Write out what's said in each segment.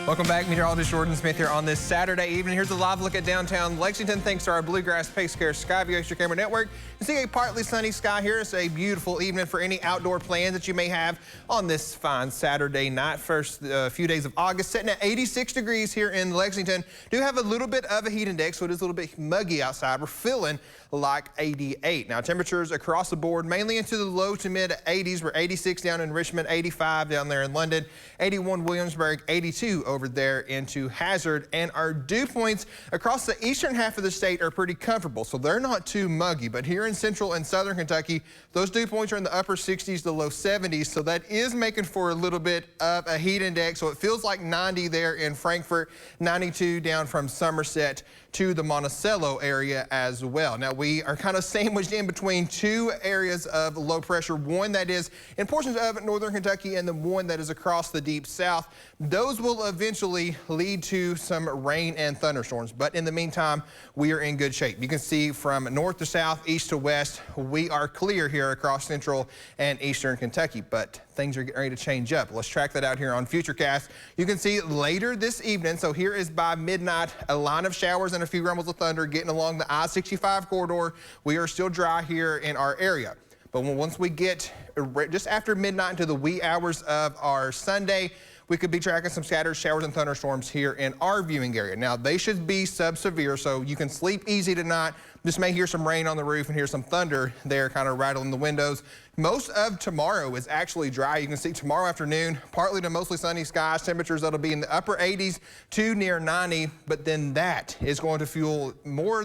Welcome back. Meteorologist Jordan Smith here on this Saturday evening. Here's a live look at downtown Lexington thanks to our Bluegrass Pace Care Skyview Extra Camera Network. You see a partly sunny sky here. It's a beautiful evening for any outdoor plans that you may have on this fine Saturday night. First few days of August, sitting at 86 degrees here in Lexington. Do have a little bit of a heat index, so it is a little bit muggy outside. We're feeling like 88. Now temperatures across the board, mainly into the low to mid 80s. We're 86 down in Richmond, 85 down there in London, 81 Williamsburg, 82 over there into Hazard. And our dew points across the eastern half of the state are pretty comfortable, so they're not too muggy. But here in central and southern Kentucky, those dew points are in the upper 60s to low 70s, so that is making for a little bit of a heat index. So it feels like 90 there in Frankfort, 92 down from Somerset to the Monticello area as well. Now we are kind of sandwiched in between two areas of low pressure, one that is in portions of northern Kentucky and the one that is across the deep south. Those will eventually lead to some rain and thunderstorms, but in the meantime, we are in good shape. You can see from north to south, east to west, we are clear here across central and eastern Kentucky, but things are getting ready to change up. Let's track that out here on Futurecast. You can see later this evening, so here is by midnight, a line of showers and a few rumbles of thunder getting along the I-65 corridor. We are still dry here in our area. But once we get just after midnight into the wee hours of our Sunday, we could be tracking some scattered showers and thunderstorms here in our viewing area. Now, they should be sub-severe, so you can sleep easy tonight. Just may hear some rain on the roof and hear some thunder there kind of rattling the windows. Most of tomorrow is actually dry. You can see tomorrow afternoon, partly to mostly sunny skies, temperatures that'll be in the upper 80s to near 90, but then that is going to fuel more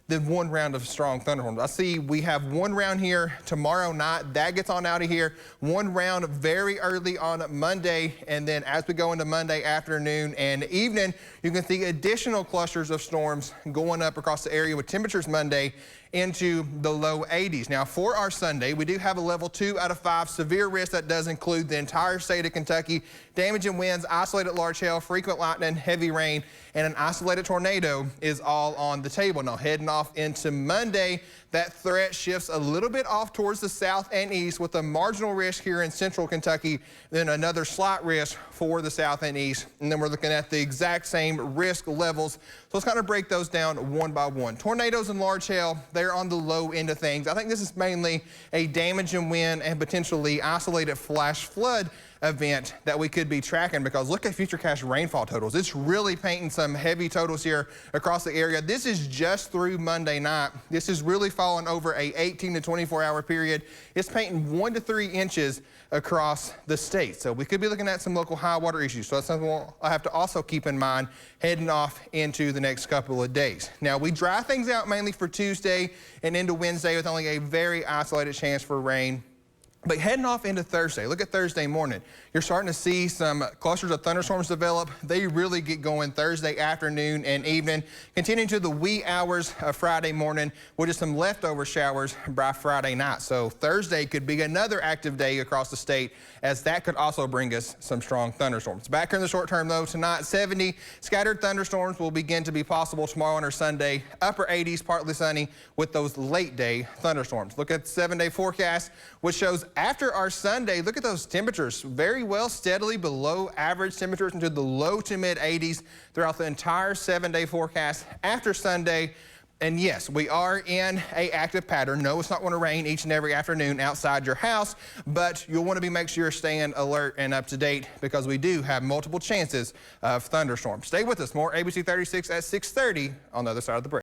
than one round of strong thunderstorms. I see we have one round here tomorrow night. That gets on out of here. One round very early on Monday, and then as we go into Monday afternoon and evening, you can see additional clusters of storms going up across the area with temperatures Monday into the low 80s. Now for our Sunday, we do have a level 2 out of 5 severe risk that does include the entire state of Kentucky. Damaging winds, isolated large hail, frequent lightning, heavy rain, and an isolated tornado is all on the table. Now heading off into Monday, that threat shifts a little bit off towards the south and east with a marginal risk here in central Kentucky, then another slight risk for the south and east. And then we're looking at the exact same risk levels. So let's kind of break those down one by one. Tornadoes and large hail, they're on the low end of things. I think this is mainly a damaging wind and potentially isolated flash flood event that we could be tracking, because look at Futurecast rainfall totals. It's really painting some heavy totals here across the area. This is just through Monday night. This is really falling over a 18 to 24 hour period. It's painting 1 to 3 inches across the state. So we could be looking at some local high water issues. So that's something we'll have to also keep in mind heading off into the next couple of days. Now we dry things out mainly for Tuesday and into Wednesday with only a very isolated chance for rain. But heading off into Thursday, look at Thursday morning. You're starting to see some clusters of thunderstorms develop. They really get going Thursday afternoon and evening, continuing to the wee hours of Friday morning with just some leftover showers by Friday night. So Thursday could be another active day across the state, as that could also bring us some strong thunderstorms. Back here in the short term though, tonight 70. Scattered thunderstorms will begin to be possible tomorrow and or Sunday. Upper 80s, partly sunny with those late day thunderstorms. Look at the 7-day forecast, which shows after our Sunday, look at those temperatures. Very well steadily below average temperatures into the low to mid 80s throughout the entire 7-day forecast after Sunday. And yes, we are in an active pattern. No, it's not going to rain each and every afternoon outside your house, but you'll want to make sure you're staying alert and up to date, because we do have multiple chances of thunderstorms. Stay with us. More ABC 36 at 6:30 on the other side of the break.